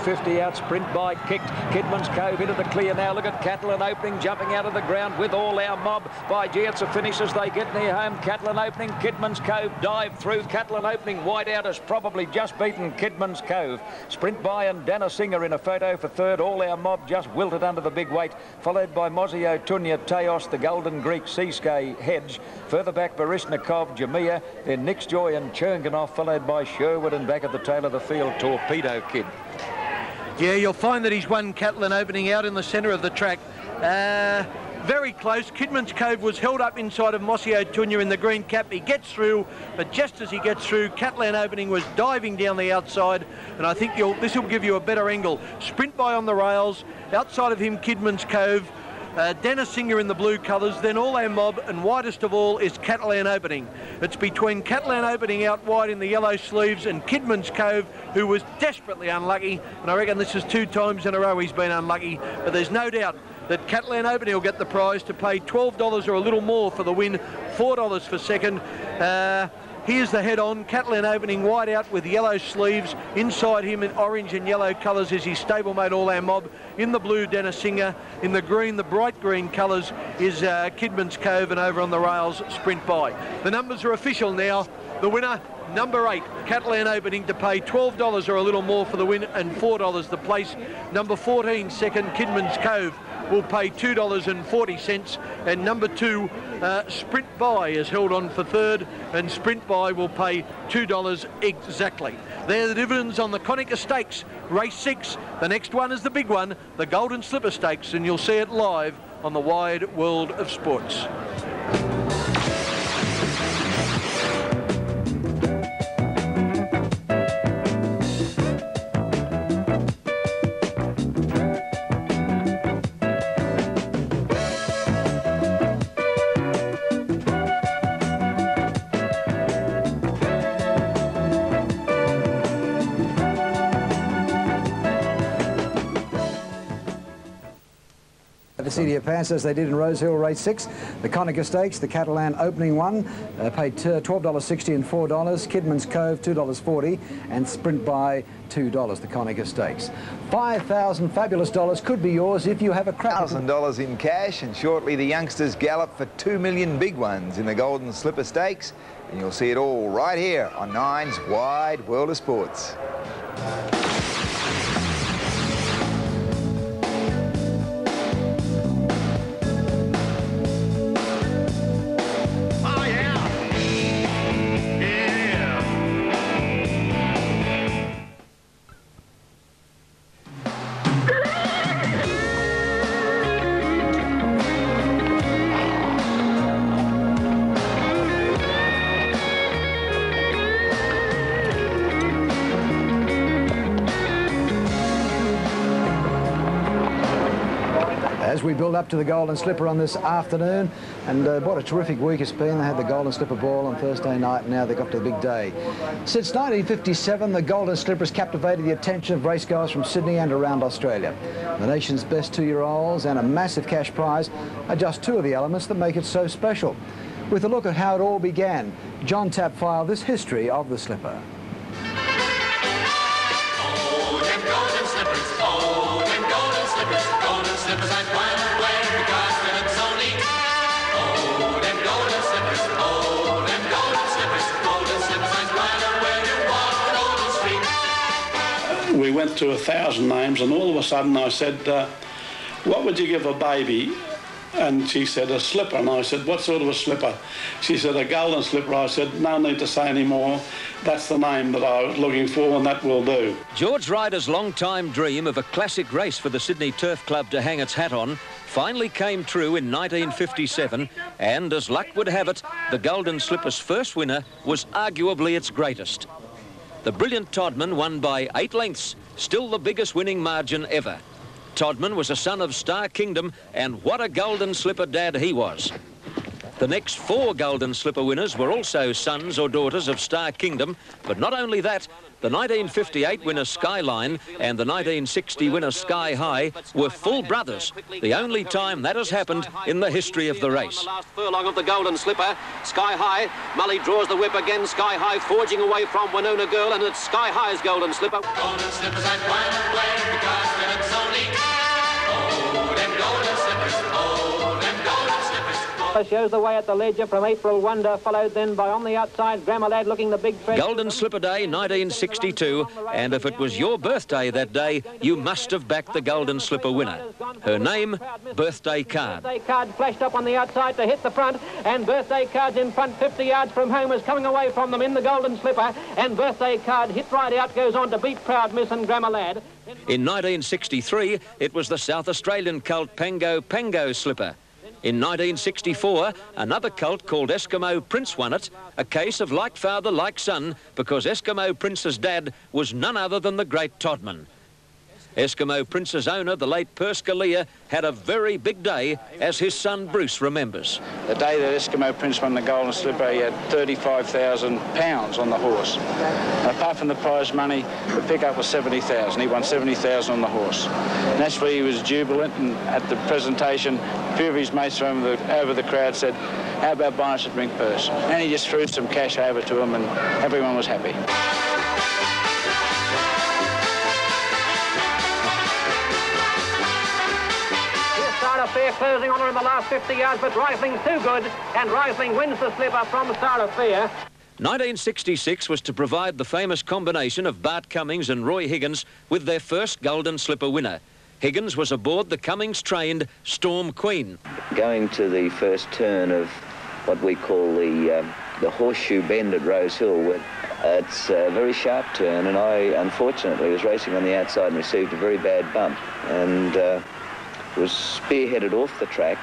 1950 out. Sprint by kicked. Kidman's Cove into the clear now. Look at Catalan Opening jumping out of the ground with All Our Mob by G. It's a finish as they get near home. Catalan Opening, Kidman's Cove dive through. Catalan Opening wide out has probably just beaten Kidman's Cove. Sprint by and Dana Singer in a photo for third. All Our Mob just wilted under the big weight, followed by Mozio Tunya, Teos, the Golden Greek, Seasky, Hedge. Further back, Baryshnikov, Jamia, then Nick's Joy and Chernganov, followed by Sherwood, and back at the tail of the field, Torpedo Kid. Yeah, you'll find that he's won Catalan Opening out in the centre of the track. Very close. Kidman's Cove was held up inside of Mozio Tunya in the green cap. He gets through, but just as he gets through, Catalan Opening was diving down the outside, and I think this will give you a better angle. Sprint by on the rails. Outside of him, Kidman's Cove. Dennis Singer in the blue colours, then All Our Mob, and widest of all is Catalan Opening. It's between Catalan Opening out wide in the yellow sleeves and Kidman's Cove, who was desperately unlucky, and I reckon this is 2 times in a row he's been unlucky, but there's no doubt that Catalan Opening will get the prize to pay $12 or a little more for the win, $4 for second. Here's the head-on, Catalan Opening wide out with yellow sleeves. Inside him in orange and yellow colours is his stablemate All Our Mob. In the blue, Dennis Singer. In the green, the bright green colours, is Kidman's Cove, and over on the rails, Sprint by. The numbers are official now. The winner, number 8, Catalan Opening, to pay $12 or a little more for the win and $4 the place. Number 14, second, Kidman's Cove, will pay $2.40, and number 2, Sprint By, is held on for third, and Sprint By will pay $2 exactly. They're the dividends on the Conica Stakes, race 6. The next one is the big one, the Golden Slipper Stakes, and you'll see it live on the Wide World of Sports. Acedia Pass, as they did in Rosehill Race 6. The Conica Stakes, the Catalan Opening one, paid $12.60 and $4. Kidman's Cove, $2.40, and Sprint By, $2, the Conica Stakes. $5,000 fabulous dollars could be yours if you have a crack. $1,000 in cash, and shortly the youngsters gallop for 2 million big ones in the Golden Slipper Stakes, and you'll see it all right here on Nine's Wide World of Sports. As we build up to the Golden Slipper on this afternoon, and what a terrific week it's been. They had the Golden Slipper Ball on Thursday night, and now they got to the big day. Since 1957, the Golden Slipper has captivated the attention of racegoers from Sydney and around Australia. The nation's best 2-year-olds and a massive cash prize are just 2 of the elements that make it so special. With a look at how it all began, John Tapp filed this history of the Slipper. Oh, them golden slippers, oh, them golden slippers, golden slippers I'd wear because they're so neat. Oh, them golden slippers, oh, them golden slippers I'd wear you walk the golden street. We went to 1,000 names, and all of a sudden I said, what would you give a baby? And she said, a slipper. And I said, what sort of a slipper? She said, a golden slipper. I said, no need to say any more. That's the name that I was looking for, and that will do. George Ryder's long-time dream of a classic race for the Sydney Turf Club to hang its hat on finally came true in 1957, and as luck would have it, the Golden Slipper's first winner was arguably its greatest. The brilliant Todman won by 8 lengths, still the biggest winning margin ever. Todman was a son of Star Kingdom, and what a Golden Slipper dad he was. The next 4 Golden Slipper winners were also sons or daughters of Star Kingdom, but not only that, the 1958 winner Skyline and the 1960 winner Sky High were full brothers, the only time that has happened in the history of the race. The last furlong of the Golden Slipper, Sky High. Mully draws the whip again, Sky High forging away from Winona Girl, and it's Sky High's Golden Slipper. Golden slippers I'd wear Shows the way at the ledger from April Wonder, followed then by on the outside Grammar Lad looking the big threat. Golden Slipper Day 1962, and if it was your birthday that day, you must have backed the Golden Slipper winner. Her name, Birthday Card. Birthday Card flashed up on the outside to hit the front, and Birthday Card's in front 50 yards from home, is coming away from them in the Golden Slipper, and Birthday Card hit right out, goes on to beat Proud Miss and Grammar Lad. In 1963, it was the South Australian colt Pango Pango Slipper. In 1964, another colt called Eskimo Prince won it, a case of like father, like son, because Eskimo Prince's dad was none other than the great Todman. Eskimo Prince's owner, the late Perscalia, had a very big day, as his son Bruce remembers. The day that Eskimo Prince won the Golden Slipper, he had £35,000 on the horse. And apart from the prize money, the pickup was $70,000. He won $70,000 on the horse. Naturally, he was jubilant, and at the presentation, a few of his mates from over the crowd said, "How about buying us a drink purse?" And he just threw some cash over to him, and everyone was happy. Fair closing on her in the last 50 yards, but Reisling's too good, and Reisling wins the slipper from Sarah Fair. 1966 was to provide the famous combination of Bart Cummings and Roy Higgins with their first Golden Slipper winner. Higgins was aboard the Cummings-trained Storm Queen. Going to the first turn of what we call the horseshoe bend at Rose Hill, it's a very sharp turn, and I unfortunately was racing on the outside and received a very bad bump, and was spearheaded off the track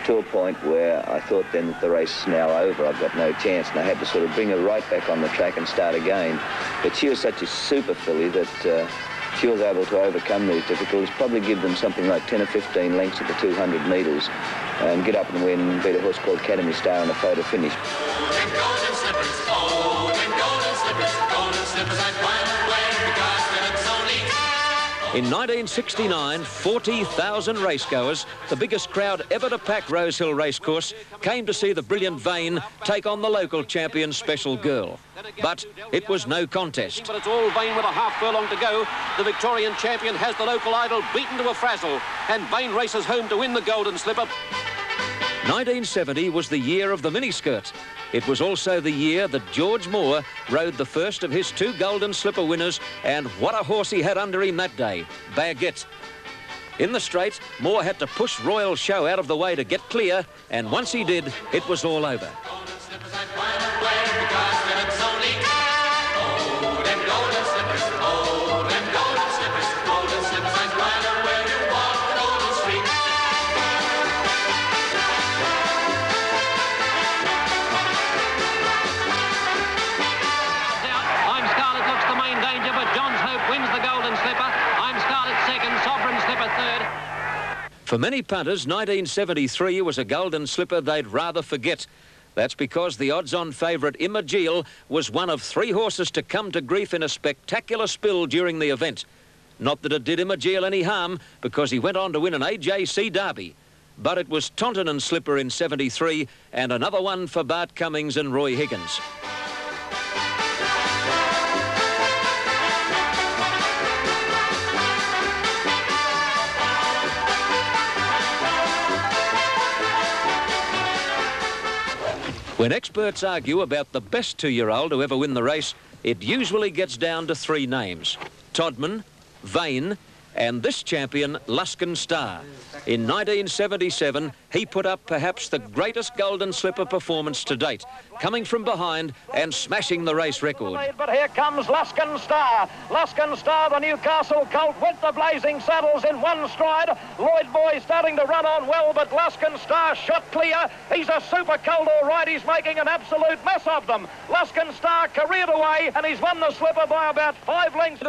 to a point where I thought then that the race is now over, I've got no chance, and I had to sort of bring her right back on the track and start again. But she was such a super filly that she was able to overcome these difficulties, probably give them something like 10 or 15 lengths at the 200 metres, and get up and win, beat a horse called Academy Star in a photo finish. Golden slippers, golden slippers, golden slippers I finally wear because Philip's only. In 1969, 40,000 racegoers, the biggest crowd ever to pack Rose Hill Racecourse, came to see the brilliant Vane take on the local champion Special Girl. But it was no contest. But it's all Vane with a half furlong to go. The Victorian champion has the local idol beaten to a frazzle, and Vane races home to win the Golden Slipper. 1970 was the year of the miniskirt. It was also the year that George Moore rode the first of his two Golden Slipper winners, and what a horse he had under him that day, Baguette. In the straight, Moore had to push Royal Show out of the way to get clear, and once he did, it was all over. For many punters, 1973 was a Golden Slipper they'd rather forget. That's because the odds-on favourite Imagil was one of three horses to come to grief in a spectacular spill during the event. Not that it did Imagil any harm, because he went on to win an AJC Derby. But it was Taunton and Slipper in 73, and another one for Bart Cummings and Roy Higgins. When experts argue about the best two-year-old to ever win the race, it usually gets down to three names: Todman, Vane, and this champion, Luskin Star. In 1977, he put up perhaps the greatest Golden Slipper performance to date, coming from behind and smashing the race record. But here comes Luskin Star. Luskin Star, the Newcastle colt, with the blazing saddles in one stride. Lloyd Boy starting to run on well, but Luskin Star shot clear. He's a super colt, all right. He's making an absolute mess of them. Luskin Star careered away, and he's won the Slipper by about 5 lengths.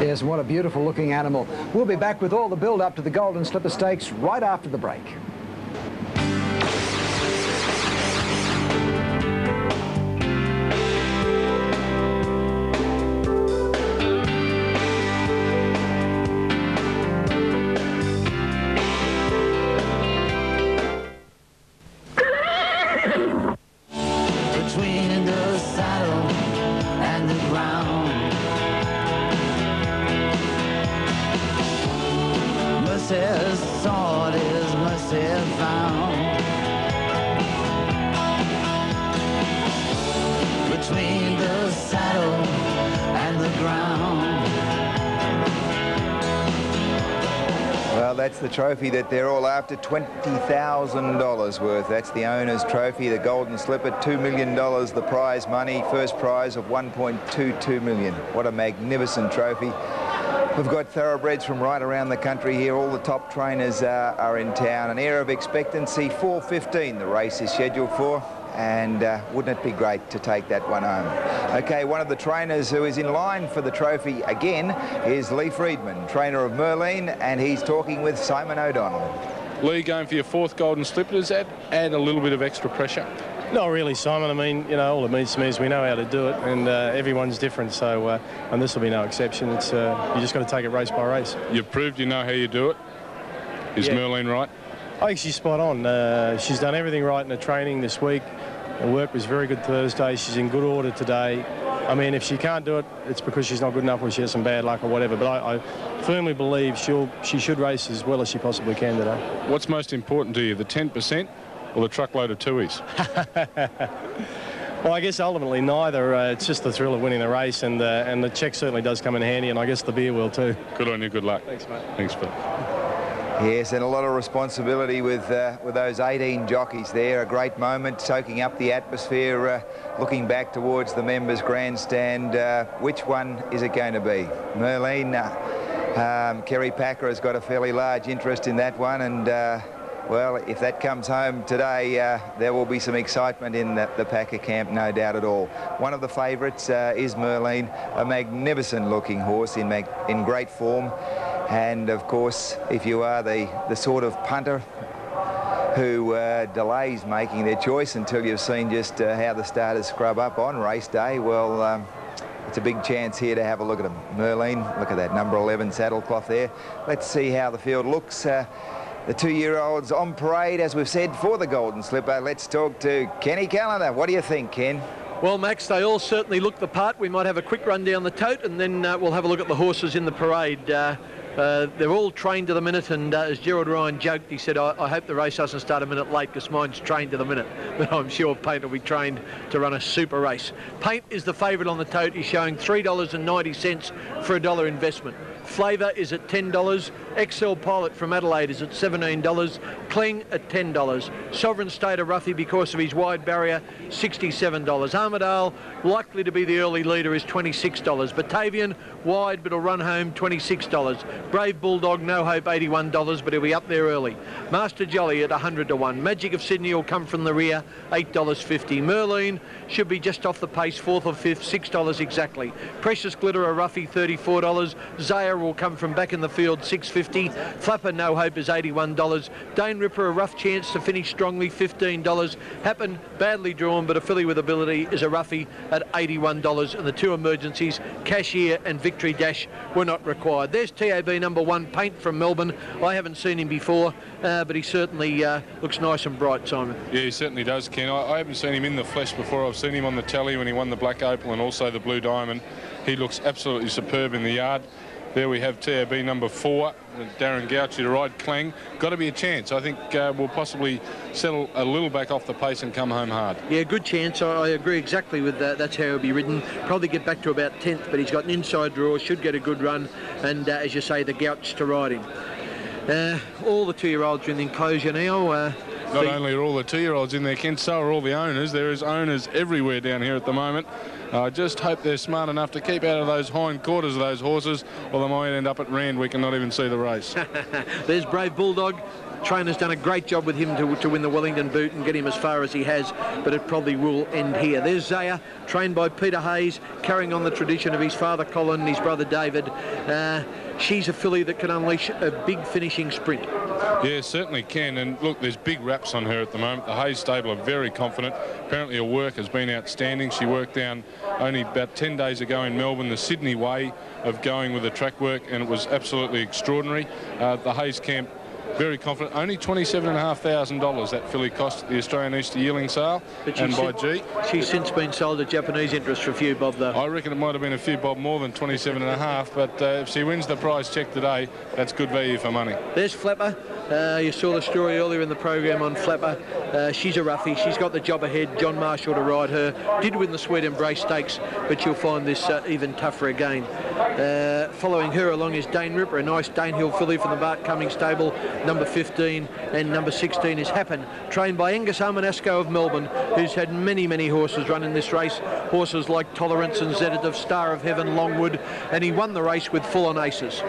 Yes, and what a beautiful looking animal. We'll be back with all the build up to the Golden Slipper Stakes right after the break. Between the saddle and the ground, mercy's sword is mercy found. ground. Well, that's the trophy that they're all after, $20,000 worth. That's the owner's trophy, the Golden Slipper, $2 million, the prize money, first prize of $1.22 million. What a magnificent trophy. We've got thoroughbreds from right around the country here. All the top trainers are in town. An air of expectancy, 4:15 the race is scheduled for. And wouldn't it be great to take that one home? Okay, one of the trainers who is in line for the trophy again is Lee Friedman, trainer of Merlin, and he's talking with Simon O'Donnell. Lee, going for your fourth Golden Slipper, does that add a little bit of extra pressure? Not really, Simon. I mean, you know, all it means to me is we know how to do it, and everyone's different, so, and this will be no exception. It's you just got to take it race by race. You've proved you know how you do it. Is Merlin right? I think she's spot on. She's done everything right in the training this week. Her work was very good Thursday. She's in good order today. I mean, if she can't do it, it's because she's not good enough or she has some bad luck or whatever. But I firmly believe she should race as well as she possibly can today. What's most important to you, the 10% or the truckload of tuies? Well, I guess ultimately neither. It's just the thrill of winning the race, and the check certainly does come in handy, and I guess the beer will too. Good on you. Good luck. Thanks, mate. Thanks, Phil. Yes, and a lot of responsibility with those 18 jockeys there. A great moment, soaking up the atmosphere, looking back towards the members' grandstand. Which one is it going to be? Merlin, Kerry Packer has got a fairly large interest in that one, and well, if that comes home today, there will be some excitement in the Packer camp, no doubt at all. One of the favourites is Merlin, a magnificent looking horse in great form. And of course, if you are the sort of punter who delays making their choice until you've seen just how the starters scrub up on race day, well, it's a big chance here to have a look at them. Merlin, look at that number 11 saddlecloth there. Let's see how the field looks. The 2-year-olds on parade, as we've said, for the Golden Slipper. Let's talk to Kenny Callender. What do you think, Ken? Well, Max, they all certainly look the part. We might have a quick run down the tote, and then we'll have a look at the horses in the parade. They're all trained to the minute, and as Gerald Ryan joked, he said, I hope the race doesn't start a minute late because mine's trained to the minute. But I'm sure Paint will be trained to run a super race. Paint is the favourite on the tote. He's showing $3.90 for $1 investment. Flavour is at $10. XL Pilot from Adelaide is at $17. Kling at $10. Sovereign State of Ruffy, because of his wide barrier, $67. Armidale, likely to be the early leader, is $26. Batavian, wide but will run home, $26. Brave Bulldog, no hope, $81, but he'll be up there early. Master Jolly at 100 to 1. Magic of Sydney will come from the rear, $8.50. Merlin should be just off the pace, 4th or 5th, $6 exactly. Precious Glitter, a Ruffy, $34. Zaya will come from back in the field, $6.50. Flapper, no hope, is $81. Dane Ripper, a rough chance to finish strongly, $15. Happen, badly drawn, but a filly with ability, is a Ruffy at $81. And the two emergencies, Cashier and Victory Dash, were not required. There's TAB number 1, Paint from Melbourne. I haven't seen him before, but he certainly looks nice and bright, Simon. Yeah, he certainly does, Ken. I haven't seen him in the flesh before. I've seen him on the telly when he won the Black Opal and also the Blue Diamond. He looks absolutely superb in the yard. There we have TAB number 4, Darren Gauchi to ride. Clang. Got to be a chance. I think we'll possibly settle a little back off the pace and come home hard. Yeah, good chance. I agree exactly with that. That's how he'll be ridden. Probably get back to about 10th, but he's got an inside draw, should get a good run, and as you say, the Gouch to ride him. All the 2-year-olds are in the enclosure now. Not only are all the 2-year-olds in there, Ken, so are all the owners. There is owners everywhere down here at the moment. I just hope they're smart enough to keep out of those hind quarters of those horses, or they might end up at Randwick and not even see the race. There's Brave Bulldog. Trainer's done a great job with him to win the Wellington boot and get him as far as he has, but it probably will end here. There's Zaya, trained by Peter Hayes, carrying on the tradition of his father Colin and his brother David. She's a filly that can unleash a big finishing sprint. Yeah, certainly can. And look, there's big raps on her at the moment. The Hayes stable are very confident. Apparently her work has been outstanding. She worked down only about 10 days ago in Melbourne the Sydney way of going with the track work, and it was absolutely extraordinary. The Hayes camp very confident. Only $27,500 that filly cost at the Australian Easter yearling sale, and by G. She's since been sold at Japanese interest for a few bob, though. I reckon it might have been a few bob more than 27.5, but if she wins the prize check today, that's good value for money. There's Flapper. You saw the story earlier in the program on Flapper. She's a roughie. She's got the job ahead. John Marshall to ride her. Did win the Sweet Embrace Stakes, but she'll find this even tougher again. Following her along is Dane Ripper, a nice Danehill filly from the Bart Cummings stable. Number 15 and number 16 is Happen, trained by Angus Armanasco of Melbourne, who's had many, many horses run in this race. Horses like Tolerance and Zeditive, Star of Heaven, Longwood, and he won the race with full on aces.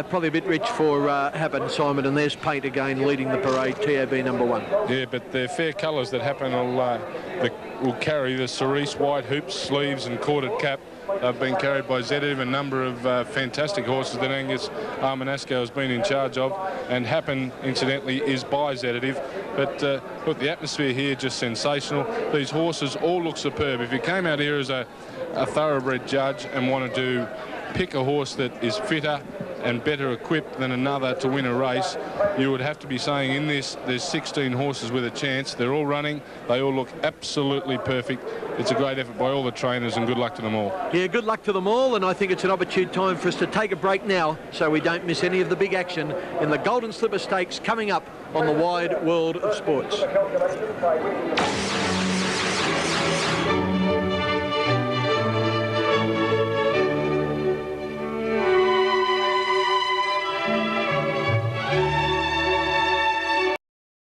Probably a bit rich for Happen, Simon, and there's Paint again leading the parade, TAB number 1. Yeah, but the fair colours that Happen will carry the cerise, white hoops, sleeves and corded cap. They've been carried by Zeditive, a number of fantastic horses that Angus Armanasco has been in charge of, and Happen, incidentally, is by Zeditive. But look, the atmosphere here just sensational. These horses all look superb. If you came out here as a thoroughbred judge and wanted to pick a horse that is fitter and better equipped than another to win a race, you would have to be saying in this there's 16 horses with a chance. They're all running. They all look absolutely perfect. It's a great effort by all the trainers, and good luck to them all. Yeah, good luck to them all, and I think it's an opportune time for us to take a break now so we don't miss any of the big action in the Golden Slipper Stakes coming up on the Wide World of Sports.